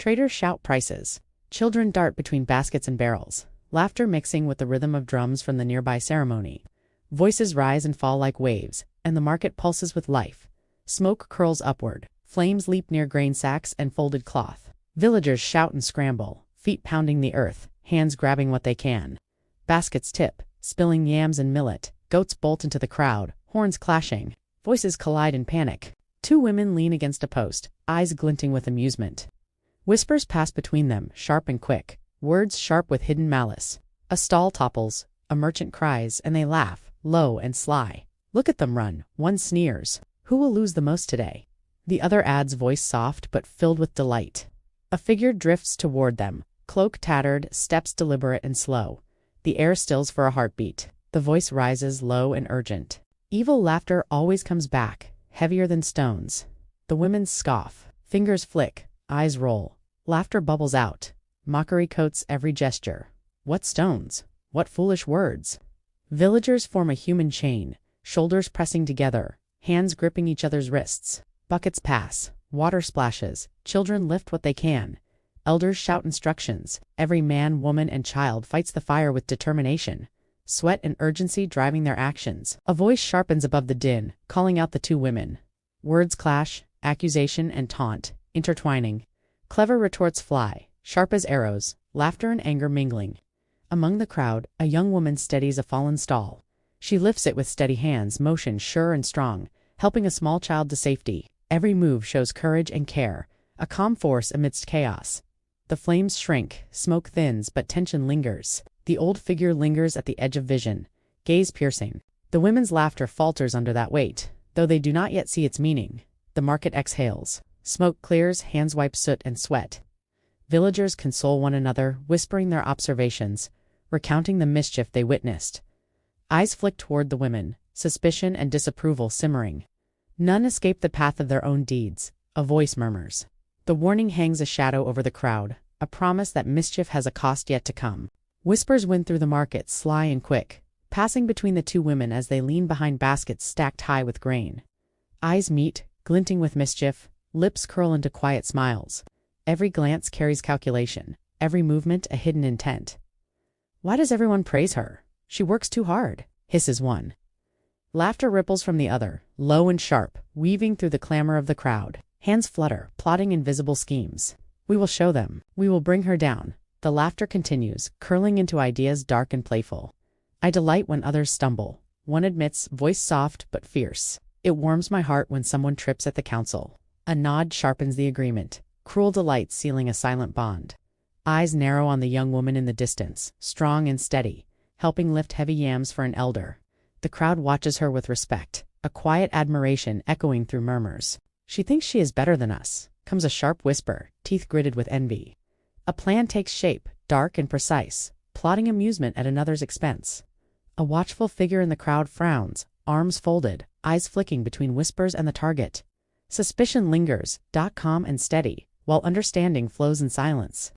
Traders shout prices. Children dart between baskets and barrels, laughter mixing with the rhythm of drums from the nearby ceremony. Voices rise and fall like waves, and the market pulses with life. Smoke curls upward, flames leap near grain sacks and folded cloth. Villagers shout and scramble, feet pounding the earth, hands grabbing what they can. Baskets tip, spilling yams and millet. Goats bolt into the crowd, horns clashing. Voices collide in panic. Two women lean against a post, eyes glinting with amusement. Whispers pass between them, sharp and quick, words sharp with hidden malice. A stall topples, a merchant cries, and they laugh, low and sly. Look at them run, one sneers. Who will lose the most today? The other adds, voice soft but filled with delight. A figure drifts toward them, cloak tattered, steps deliberate and slow. The air stills for a heartbeat. The voice rises, low and urgent. Evil laughter always comes back, heavier than stones. The women scoff, fingers flick, eyes roll. Laughter bubbles out. Mockery coats every gesture. What stones? What foolish words? Villagers form a human chain, shoulders pressing together, hands gripping each other's wrists. Buckets pass, water splashes, children lift what they can. Elders shout instructions. Every man, woman, and child fights the fire with determination. Sweat and urgency driving their actions. A voice sharpens above the din, calling out the two women. Words clash, accusation and taunt, intertwining. Clever retorts fly, sharp as arrows, laughter and anger mingling. Among the crowd, a young woman steadies a fallen stall. She lifts it with steady hands, motion sure and strong, helping a small child to safety. Every move shows courage and care, a calm force amidst chaos. The flames shrink, smoke thins, but tension lingers. The old figure lingers at the edge of vision, gaze piercing. The women's laughter falters under that weight, though they do not yet see its meaning. The market exhales. Smoke clears, hands wipe soot and sweat. Villagers console one another, whispering their observations, recounting the mischief they witnessed. Eyes flick toward the women, suspicion and disapproval simmering. None escape the path of their own deeds. A voice murmurs. The warning hangs a shadow over the crowd, a promise that mischief has a cost yet to come. Whispers win through the market, sly and quick, passing between the two women as they lean behind baskets stacked high with grain. Eyes meet, glinting with mischief, lips curl into quiet smiles. Every glance carries calculation, every movement a hidden intent. Why does everyone praise her? She works too hard, hisses one. Laughter ripples from the other, low and sharp, weaving through the clamor of the crowd. Hands flutter, plotting invisible schemes. We will show them. We will bring her down. The laughter continues, curling into ideas dark and playful. I delight when others stumble. One admits, voice soft but fierce. It warms my heart when someone trips at the counsel. A nod sharpens the agreement, cruel delight sealing a silent bond. Eyes narrow on the young woman in the distance, strong and steady, helping lift heavy yams for an elder. The crowd watches her with respect, a quiet admiration echoing through murmurs. She thinks she is better than us, comes a sharp whisper, teeth gritted with envy. A plan takes shape, dark and precise, plotting amusement at another's expense. A watchful figure in the crowd frowns, arms folded, eyes flicking between whispers and the target. Suspicion lingers, calm and steady, while understanding flows in silence.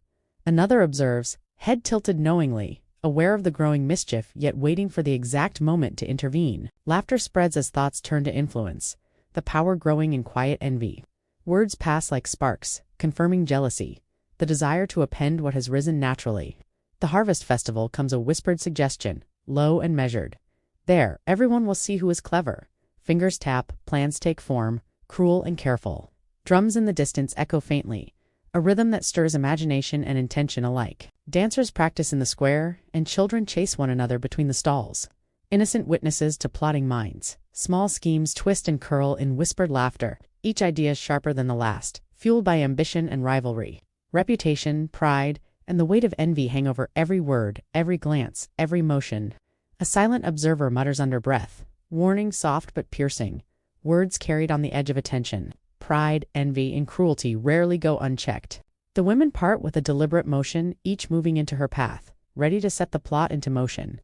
Another observes, head tilted knowingly, aware of the growing mischief yet waiting for the exact moment to intervene. Laughter spreads as thoughts turn to influence, the power growing in quiet envy. Words pass like sparks, confirming jealousy, the desire to append what has risen naturally. The harvest festival comes a whispered suggestion, low and measured. There, everyone will see who is clever. Fingers tap, plans take form, cruel and careful. Drums in the distance echo faintly, a rhythm that stirs imagination and intention alike. Dancers practice in the square, and children chase one another between the stalls. Innocent witnesses to plotting minds. Small schemes twist and curl in whispered laughter, each idea sharper than the last, fueled by ambition and rivalry. Reputation, pride, and the weight of envy hang over every word, every glance, every motion. A silent observer mutters under breath, warning soft but piercing, words carried on the edge of attention. Pride, envy, and cruelty rarely go unchecked. The women part with a deliberate motion, each moving into her path, ready to set the plot into motion.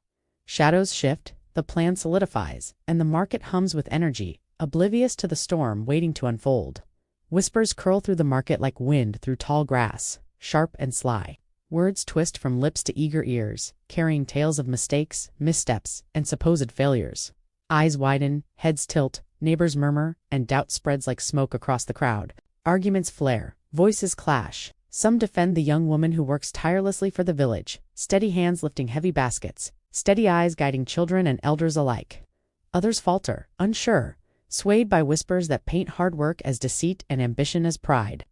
Shadows shift, the plan solidifies, and the market hums with energy, oblivious to the storm waiting to unfold. Whispers curl through the market like wind through tall grass, sharp and sly. Words twist from lips to eager ears, carrying tales of mistakes, missteps, and supposed failures. Eyes widen, heads tilt, neighbors murmur, and doubt spreads like smoke across the crowd. Arguments flare, voices clash, Some defend the young woman who works tirelessly for the village, steady hands lifting heavy baskets, steady eyes guiding children and elders alike. Others falter, unsure, swayed by whispers that paint hard work as deceit and ambition as pride.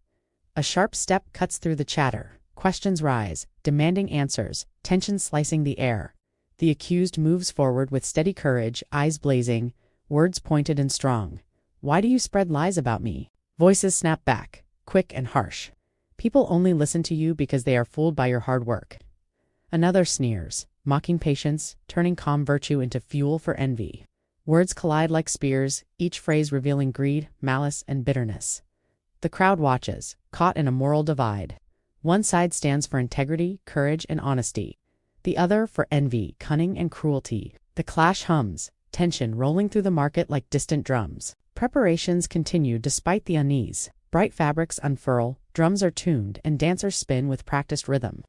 A sharp step cuts through the chatter. Questions rise, demanding answers, tension slicing the air. The accused moves forward with steady courage, eyes blazing, words pointed and strong. "Why do you spread lies about me?" Voices snap back, quick and harsh. "People only listen to you because they are fooled by your hard work." Another sneers, mocking patience, turning calm virtue into fuel for envy. Words collide like spears, each phrase revealing greed, malice, and bitterness. The crowd watches, caught in a moral divide. One side stands for integrity, courage, and honesty. The other for envy, cunning, and cruelty. The clash hums, tension rolling through the market like distant drums. Preparations continue despite the unease. Bright fabrics unfurl, drums are tuned, and dancers spin with practiced rhythm.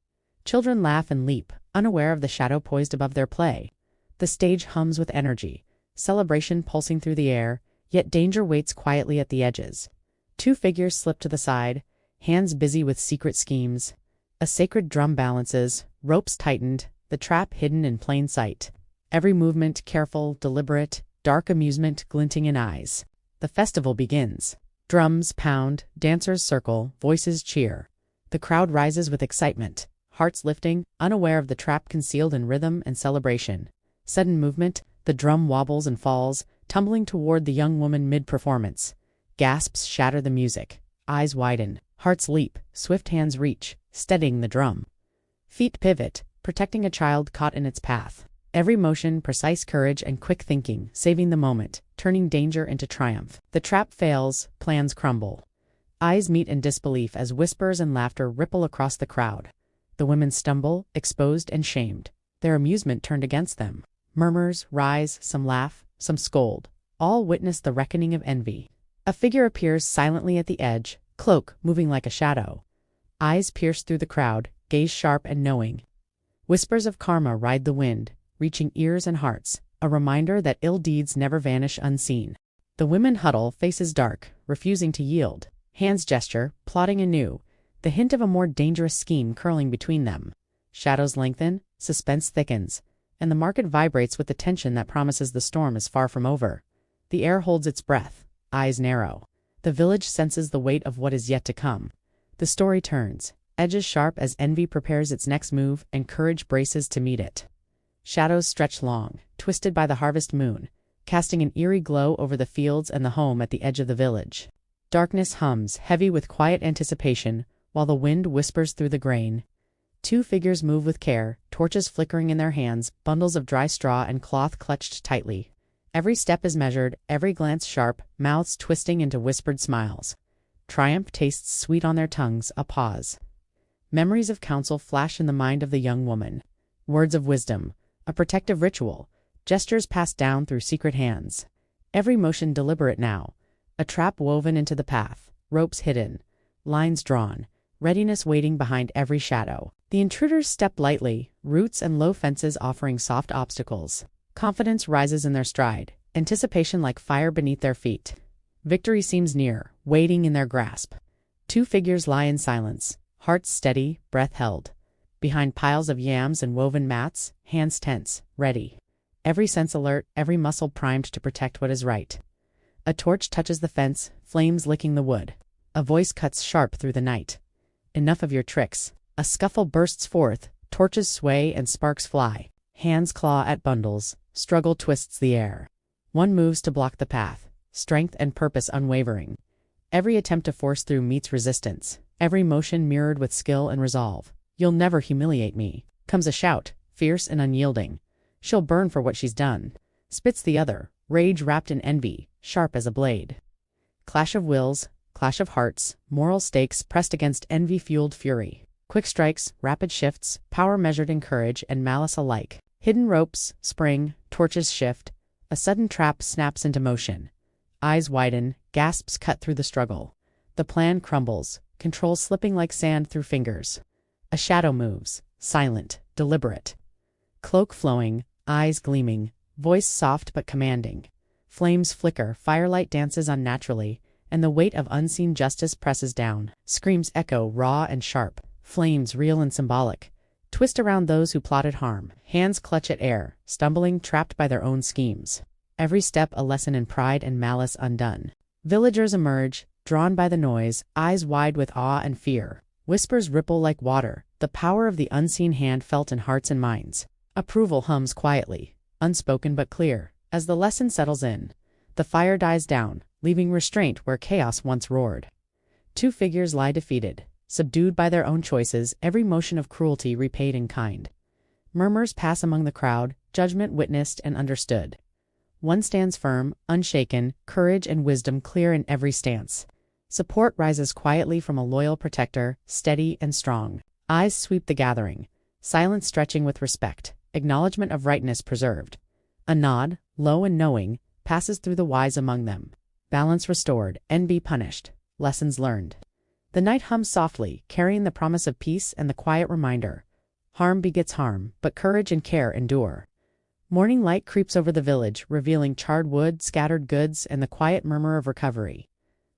Children laugh and leap, unaware of the shadow poised above their play. The stage hums with energy, celebration pulsing through the air, yet danger waits quietly at the edges. Two figures slip to the side, hands busy with secret schemes. A sacred drum balances, ropes tightened, the trap hidden in plain sight. Every movement careful, deliberate, dark amusement glinting in eyes. The festival begins. Drums pound, dancers circle, voices cheer. The crowd rises with excitement, hearts lifting, unaware of the trap concealed in rhythm and celebration. Sudden movement, the drum wobbles and falls, tumbling toward the young woman mid-performance. Gasps shatter the music. Eyes widen, hearts leap, swift hands reach, steadying the drum. Feet pivot, protecting a child caught in its path. Every motion, precise courage and quick thinking, saving the moment, turning danger into triumph. The trap fails, plans crumble. Eyes meet in disbelief as whispers and laughter ripple across the crowd. The women stumble, exposed and shamed, their amusement turned against them. Murmurs rise, some laugh, some scold. All witness the reckoning of envy. A figure appears silently at the edge, cloak moving like a shadow. Eyes pierce through the crowd, gaze sharp and knowing. Whispers of karma ride the wind, reaching ears and hearts, a reminder that ill deeds never vanish unseen. The women huddle, faces dark, refusing to yield. Hands gesture, plotting anew, the hint of a more dangerous scheme curling between them. Shadows lengthen, suspense thickens, and the market vibrates with the tension that promises the storm is far from over. The air holds its breath, eyes narrow. The village senses the weight of what is yet to come. The story turns, edges sharp as envy prepares its next move and courage braces to meet it. Shadows stretch long, twisted by the harvest moon, casting an eerie glow over the fields and the home at the edge of the village. Darkness hums, heavy with quiet anticipation, while the wind whispers through the grain. Two figures move with care, torches flickering in their hands, bundles of dry straw and cloth clutched tightly. Every step is measured, every glance sharp, mouths twisting into whispered smiles. Triumph tastes sweet on their tongues, a pause. Memories of counsel flash in the mind of the young woman. Words of wisdom, a protective ritual, gestures passed down through secret hands. Every motion deliberate now, a trap woven into the path, ropes hidden, lines drawn, readiness waiting behind every shadow. The intruders step lightly, roots and low fences offering soft obstacles. Confidence rises in their stride, anticipation like fire beneath their feet. Victory seems near, waiting in their grasp. Two figures lie in silence, hearts steady, breath held. Behind piles of yams and woven mats, hands tense, ready. Every sense alert, every muscle primed to protect what is right. A torch touches the fence, flames licking the wood. A voice cuts sharp through the night. "Enough of your tricks." A scuffle bursts forth, torches sway and sparks fly. Hands claw at bundles, struggle twists the air. One moves to block the path, strength and purpose unwavering. Every attempt to force through meets resistance, every motion mirrored with skill and resolve. "You'll never humiliate me," comes a shout, fierce and unyielding. "She'll burn for what she's done," spits the other, rage wrapped in envy, sharp as a blade. Clash of wills, clash of hearts, moral stakes pressed against envy-fueled fury. Quick strikes, rapid shifts, power measured in courage and malice alike. Hidden ropes, spring, torches shift. A sudden trap snaps into motion. Eyes widen, gasps cut through the struggle. The plan crumbles, control slipping like sand through fingers. A shadow moves, silent, deliberate. Cloak flowing, eyes gleaming, voice soft but commanding. Flames flicker, firelight dances unnaturally, and the weight of unseen justice presses down. Screams echo, raw and sharp. Flames, real and symbolic, twist around those who plotted harm. Hands clutch at air, stumbling, trapped by their own schemes. Every step a lesson in pride and malice undone. Villagers emerge, drawn by the noise, eyes wide with awe and fear. Whispers ripple like water, the power of the unseen hand felt in hearts and minds. Approval hums quietly, unspoken but clear. As the lesson settles in, the fire dies down, leaving restraint where chaos once roared. Two figures lie defeated, subdued by their own choices, every motion of cruelty repaid in kind. Murmurs pass among the crowd, judgment witnessed and understood. One stands firm, unshaken, courage and wisdom clear in every stance. Support rises quietly from a loyal protector, steady and strong. Eyes sweep the gathering, silence stretching with respect, acknowledgement of rightness preserved. A nod, low and knowing, passes through the wise among them. Balance restored, envy punished, lessons learned. The night hums softly, carrying the promise of peace and the quiet reminder. Harm begets harm, but courage and care endure. Morning light creeps over the village, revealing charred wood, scattered goods, and the quiet murmur of recovery.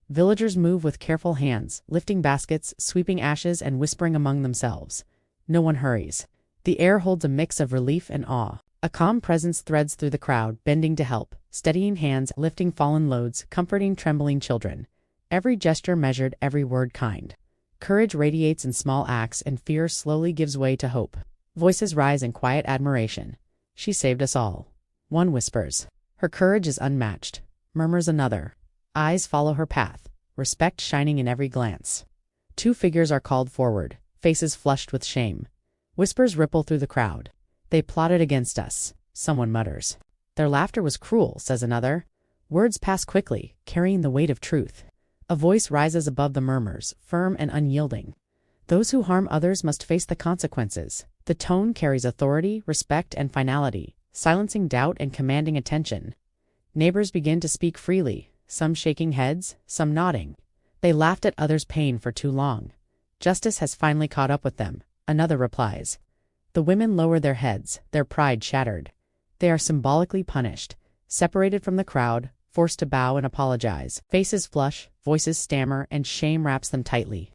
Villagers move with careful hands, lifting baskets, sweeping ashes, and whispering among themselves. No one hurries. The air holds a mix of relief and awe. A calm presence threads through the crowd, bending to help, steadying hands, lifting fallen loads, comforting trembling children. Every gesture measured, every word kind. Courage radiates in small acts, and fear slowly gives way to hope. Voices rise in quiet admiration. She saved us all. One whispers, her courage is unmatched. Murmurs another. Eyes follow her path, respect shining in every glance. Two figures are called forward, faces flushed with shame. Whispers ripple through the crowd. They plotted against us, someone mutters. Their laughter was cruel, says another. Words pass quickly, carrying the weight of truth. A voice rises above the murmurs, firm and unyielding. Those who harm others must face the consequences. The tone carries authority, respect, and finality, silencing doubt and commanding attention. Neighbors begin to speak freely, some shaking heads, some nodding. They laughed at others' pain for too long. Justice has finally caught up with them, another replies. The women lower their heads, their pride shattered. They are symbolically punished, separated from the crowd, forced to bow and apologize. Faces flush, voices stammer, and shame wraps them tightly.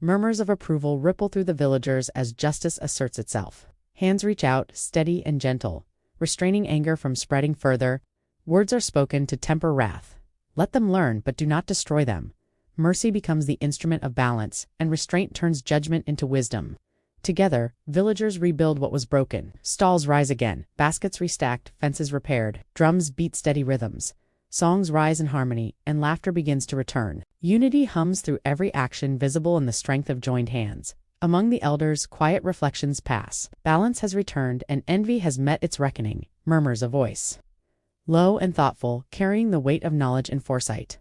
Murmurs of approval ripple through the villagers as justice asserts itself. Hands reach out, steady and gentle, restraining anger from spreading further. Words are spoken to temper wrath. Let them learn, but do not destroy them. Mercy becomes the instrument of balance, and restraint turns judgment into wisdom. Together, villagers rebuild what was broken. Stalls rise again, baskets restacked, fences repaired, drums beat steady rhythms. Songs rise in harmony, and laughter begins to return. Unity hums through every action, visible in the strength of joined hands. Among the elders, quiet reflections pass. Balance has returned, and envy has met its reckoning, murmurs a voice. Low and thoughtful, carrying the weight of knowledge and foresight.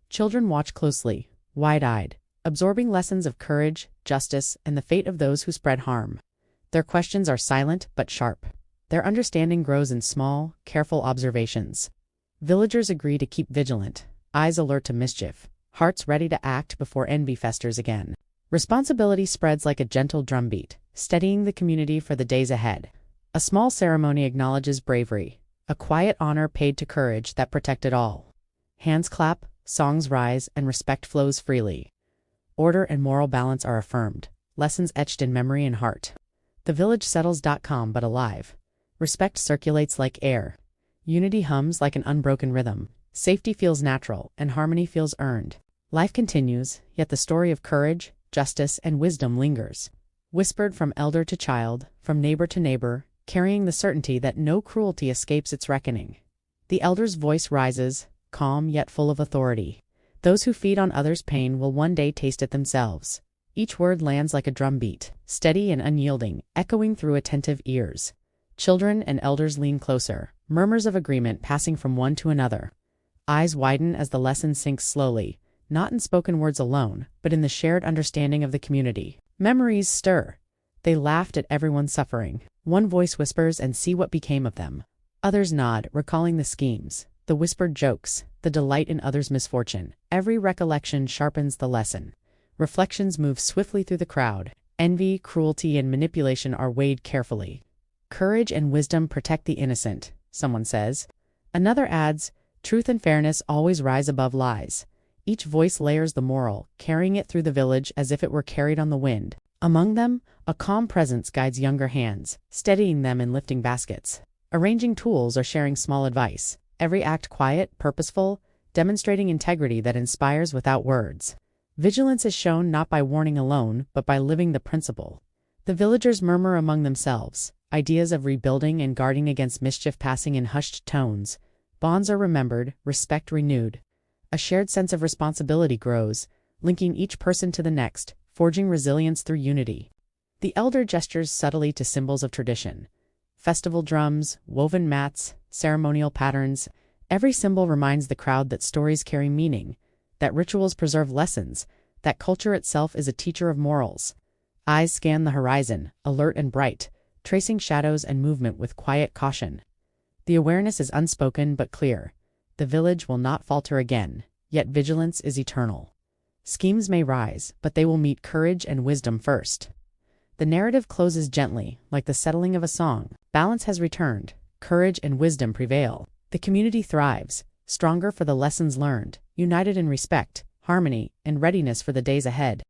Children watch closely, wide-eyed, absorbing lessons of courage, justice, and the fate of those who spread harm. Their questions are silent but sharp. Their understanding grows in small, careful observations. Villagers agree to keep vigilant, eyes alert to mischief, hearts ready to act before envy festers again. Responsibility spreads like a gentle drumbeat, steadying the community for the days ahead. A small ceremony acknowledges bravery, a quiet honor paid to courage that protected all. Hands clap, songs rise, and respect flows freely. Order and moral balance are affirmed, lessons etched in memory and heart. The village settles calm but alive. Respect circulates like air. Unity hums like an unbroken rhythm. Safety feels natural, and harmony feels earned. Life continues, yet the story of courage, justice, and wisdom lingers. Whispered from elder to child, from neighbor to neighbor, carrying the certainty that no cruelty escapes its reckoning. The elder's voice rises, calm yet full of authority. Those who feed on others' pain will one day taste it themselves. Each word lands like a drumbeat, steady and unyielding, echoing through attentive ears. Children and elders lean closer, murmurs of agreement passing from one to another. Eyes widen as the lesson sinks slowly, not in spoken words alone, but in the shared understanding of the community. Memories stir. They laughed at everyone's suffering. One voice whispers, and see what became of them. Others nod, recalling the schemes, the whispered jokes, the delight in others' misfortune. Every recollection sharpens the lesson. Reflections move swiftly through the crowd. Envy, cruelty, and manipulation are weighed carefully. Courage and wisdom protect the innocent, someone says. Another adds, truth and fairness always rise above lies. Each voice layers the moral, carrying it through the village as if it were carried on the wind. Among them, a calm presence guides younger hands, steadying them in lifting baskets, arranging tools or sharing small advice. Every act quiet, purposeful, demonstrating integrity that inspires without words. Vigilance is shown not by warning alone, but by living the principle. The villagers murmur among themselves, ideas of rebuilding and guarding against mischief passing in hushed tones. Bonds are remembered, respect renewed. A shared sense of responsibility grows, linking each person to the next, forging resilience through unity. The elder gestures subtly to symbols of tradition. Festival drums, woven mats, ceremonial patterns. Every symbol reminds the crowd that stories carry meaning, that rituals preserve lessons, that culture itself is a teacher of morals. Eyes scan the horizon, alert and bright, tracing shadows and movement with quiet caution. The awareness is unspoken but clear. The village will not falter again, yet vigilance is eternal. Schemes may rise, but they will meet courage and wisdom first. The narrative closes gently, like the settling of a song. Balance has returned, courage and wisdom prevail. The community thrives, stronger for the lessons learned, united in respect, harmony, and readiness for the days ahead.